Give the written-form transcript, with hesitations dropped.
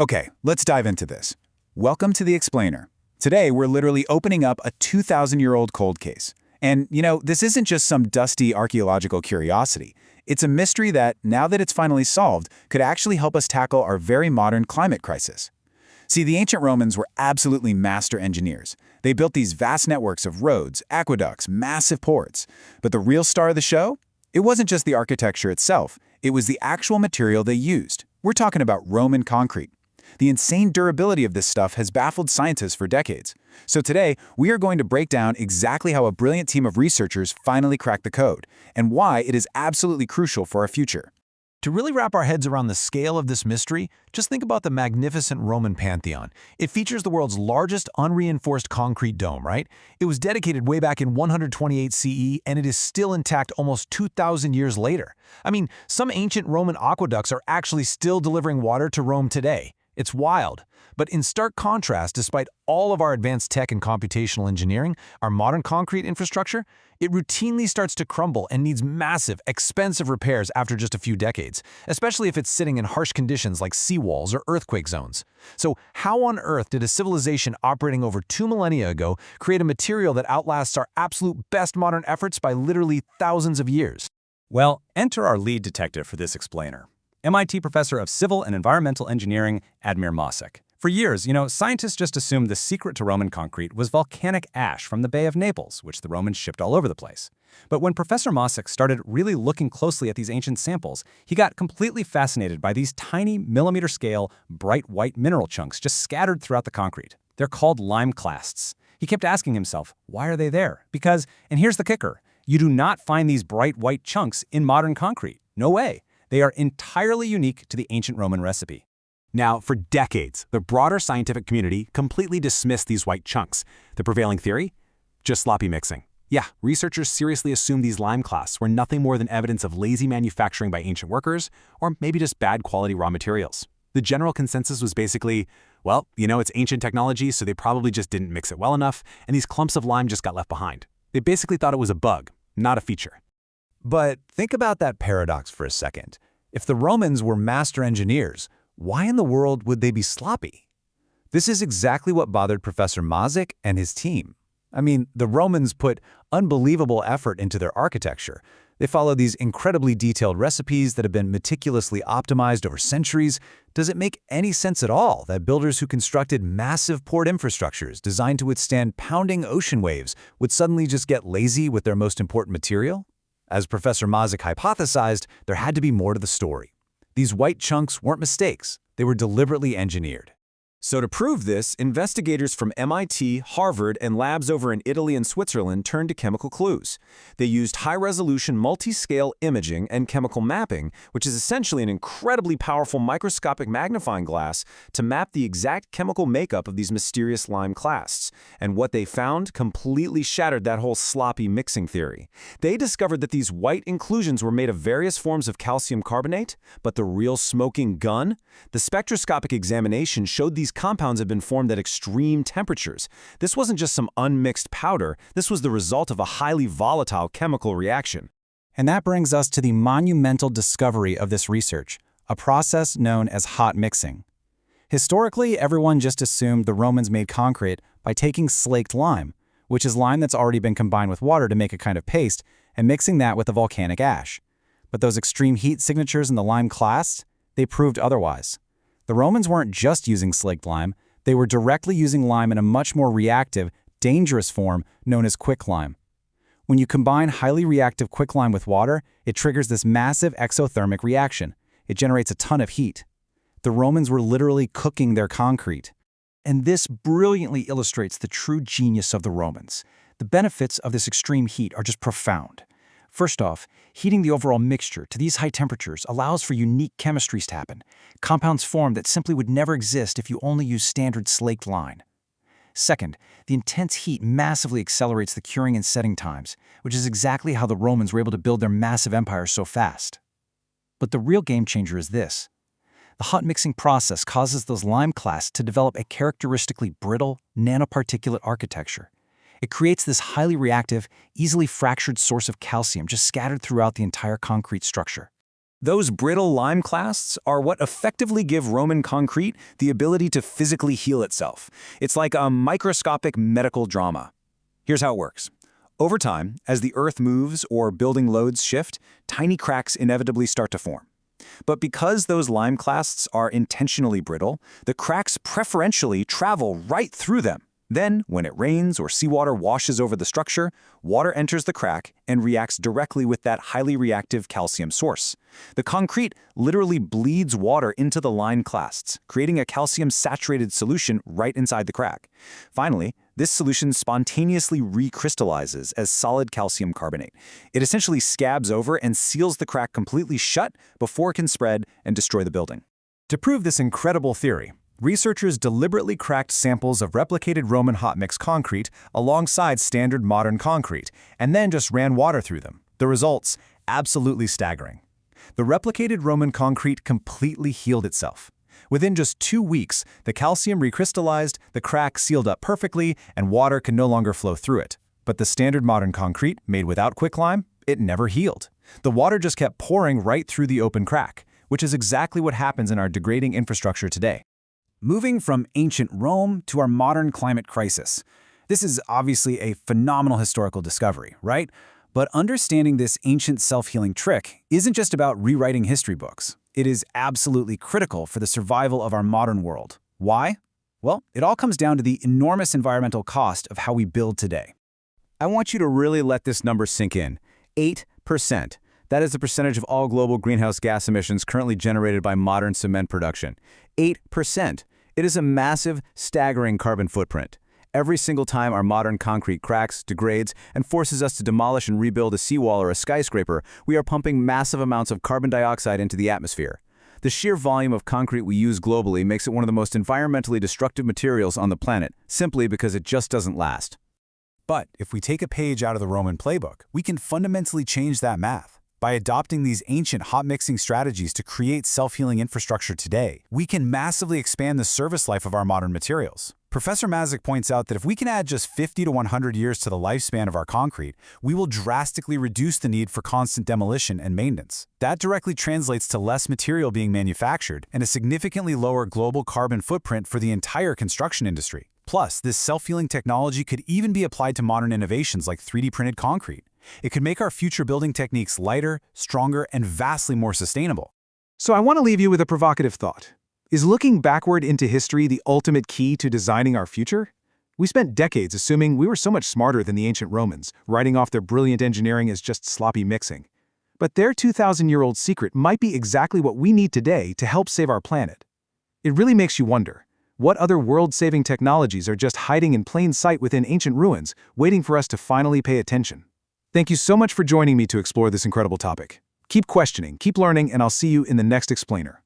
Okay, let's dive into this. Welcome to the Explainer. Today, we're literally opening up a 2,000-year-old cold case. And, this isn't just some dusty archaeological curiosity. It's a mystery that, now that it's finally solved, could actually help us tackle our very modern climate crisis. See, the ancient Romans were absolutely master engineers. They built these vast networks of roads, aqueducts, massive ports. But the real star of the show? It wasn't just the architecture itself. It was the actual material they used. We're talking about Roman concrete. The insane durability of this stuff has baffled scientists for decades. So today, we are going to break down exactly how a brilliant team of researchers finally cracked the code, and why it is absolutely crucial for our future. To really wrap our heads around the scale of this mystery, just think about the magnificent Roman Pantheon. It features the world's largest unreinforced concrete dome, right? It was dedicated way back in 128 CE, and it is still intact almost 2,000 years later. I mean, some ancient Roman aqueducts are actually still delivering water to Rome today. It's wild. But in stark contrast, despite all of our advanced tech and computational engineering, our modern concrete infrastructure, it routinely starts to crumble and needs massive, expensive repairs after just a few decades, especially if it's sitting in harsh conditions like seawalls or earthquake zones. So how on earth did a civilization operating over 2 millennia ago create a material that outlasts our absolute best modern efforts by literally thousands of years? Well, enter our lead detective for this explainer. MIT professor of civil and environmental engineering, Admir Mosik. For years, scientists just assumed the secret to Roman concrete was volcanic ash from the Bay of Naples, which the Romans shipped all over the place. But when Professor Mosik started really looking closely at these ancient samples, he got completely fascinated by these tiny millimeter-scale, bright white mineral chunks just scattered throughout the concrete. They're called lime clasts. He kept asking himself, why are they there? Because, and here's the kicker, you do not find these bright white chunks in modern concrete. No way. They are entirely unique to the ancient Roman recipe. Now, for decades, the broader scientific community completely dismissed these white chunks. The prevailing theory? Just sloppy mixing. Yeah, researchers seriously assumed these lime clasts were nothing more than evidence of lazy manufacturing by ancient workers, or maybe just bad quality raw materials. The general consensus was basically, well, it's ancient technology, so they probably just didn't mix it well enough, and these clumps of lime just got left behind. They basically thought it was a bug, not a feature. But think about that paradox for a second. If the Romans were master engineers, why in the world would they be sloppy? This is exactly what bothered Professor Mosik and his team. I mean, the Romans put unbelievable effort into their architecture. They followed these incredibly detailed recipes that have been meticulously optimized over centuries. Does it make any sense at all that builders who constructed massive port infrastructures designed to withstand pounding ocean waves would suddenly just get lazy with their most important material? As Professor Mosik hypothesized, there had to be more to the story. These white chunks weren't mistakes. They were deliberately engineered. So to prove this, investigators from MIT, Harvard, and labs over in Italy and Switzerland turned to chemical clues. They used high-resolution multi-scale imaging and chemical mapping, which is essentially an incredibly powerful microscopic magnifying glass, to map the exact chemical makeup of these mysterious lime clasts. And what they found completely shattered that whole sloppy mixing theory. They discovered that these white inclusions were made of various forms of calcium carbonate, but the real smoking gun? The spectroscopic examination showed these compounds have been formed at extreme temperatures. This wasn't just some unmixed powder, this was the result of a highly volatile chemical reaction. And that brings us to the monumental discovery of this research, a process known as hot mixing. Historically, everyone just assumed the Romans made concrete by taking slaked lime, which is lime that's already been combined with water to make a kind of paste, and mixing that with the volcanic ash. But those extreme heat signatures in the lime clasts, they proved otherwise. The Romans weren't just using slaked lime, they were directly using lime in a much more reactive, dangerous form known as quicklime. When you combine highly reactive quicklime with water, it triggers this massive exothermic reaction. It generates a ton of heat. The Romans were literally cooking their concrete. And this brilliantly illustrates the true genius of the Romans. The benefits of this extreme heat are just profound. First off, heating the overall mixture to these high temperatures allows for unique chemistries to happen. Compounds form that simply would never exist if you only use standard slaked lime. Second, the intense heat massively accelerates the curing and setting times, which is exactly how the Romans were able to build their massive empires so fast. But the real game changer is this. The hot mixing process causes those lime clasts to develop a characteristically brittle, nanoparticulate architecture. It creates this highly reactive, easily fractured source of calcium just scattered throughout the entire concrete structure. Those brittle lime clasts are what effectively give Roman concrete the ability to physically heal itself. It's like a microscopic medical drama. Here's how it works. Over time, as the earth moves or building loads shift, tiny cracks inevitably start to form. But because those lime clasts are intentionally brittle, the cracks preferentially travel right through them. Then, when it rains or seawater washes over the structure, water enters the crack and reacts directly with that highly reactive calcium source. The concrete literally bleeds water into the lime clasts, creating a calcium-saturated solution right inside the crack. Finally, this solution spontaneously recrystallizes as solid calcium carbonate. It essentially scabs over and seals the crack completely shut before it can spread and destroy the building. To prove this incredible theory, researchers deliberately cracked samples of replicated Roman hot mix concrete alongside standard modern concrete, and then just ran water through them. The results, absolutely staggering. The replicated Roman concrete completely healed itself. Within just 2 weeks, the calcium recrystallized, the crack sealed up perfectly, and water could no longer flow through it. But the standard modern concrete, made without quicklime, it never healed. The water just kept pouring right through the open crack, which is exactly what happens in our degrading infrastructure today. Moving from ancient Rome to our modern climate crisis. This is obviously a phenomenal historical discovery, right? But understanding this ancient self-healing trick isn't just about rewriting history books. It is absolutely critical for the survival of our modern world. Why? Well, it all comes down to the enormous environmental cost of how we build today. I want you to really let this number sink in. 8%. That is the percentage of all global greenhouse gas emissions currently generated by modern cement production. 8%. It is a massive, staggering carbon footprint. Every single time our modern concrete cracks, degrades, and forces us to demolish and rebuild a seawall or a skyscraper, we are pumping massive amounts of carbon dioxide into the atmosphere. The sheer volume of concrete we use globally makes it one of the most environmentally destructive materials on the planet, simply because it just doesn't last. But if we take a page out of the Roman playbook, we can fundamentally change that math. By adopting these ancient hot mixing strategies to create self-healing infrastructure today, we can massively expand the service life of our modern materials. Professor Mazik points out that if we can add just 50 to 100 years to the lifespan of our concrete, we will drastically reduce the need for constant demolition and maintenance. That directly translates to less material being manufactured and a significantly lower global carbon footprint for the entire construction industry. Plus, this self-healing technology could even be applied to modern innovations like 3D printed concrete. It could make our future building techniques lighter, stronger, and vastly more sustainable. So I want to leave you with a provocative thought. Is looking backward into history the ultimate key to designing our future? We spent decades assuming we were so much smarter than the ancient Romans, writing off their brilliant engineering as just sloppy mixing. But their 2,000-year-old secret might be exactly what we need today to help save our planet. It really makes you wonder, what other world-saving technologies are just hiding in plain sight within ancient ruins, waiting for us to finally pay attention? Thank you so much for joining me to explore this incredible topic. Keep questioning, keep learning, and I'll see you in the next explainer.